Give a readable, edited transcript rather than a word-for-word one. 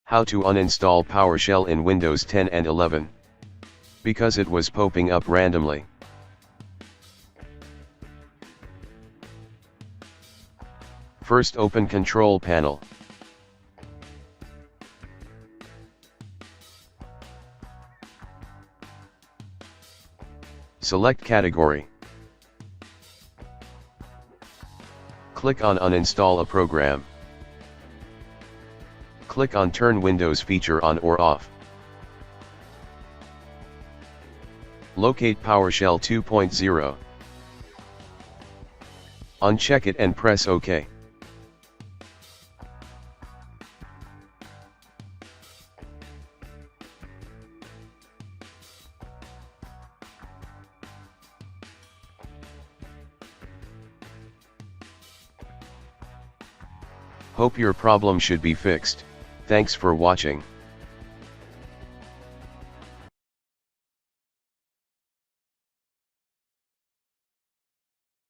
How to uninstall PowerShell in Windows 10 and 11. Because it was popping up randomly. First, open Control Panel. Select Category. Click on Uninstall a program. Click on Turn Windows feature on or off. Locate PowerShell 2.0. Uncheck it and press OK. Hope your problem should be fixed. Thanks for watching.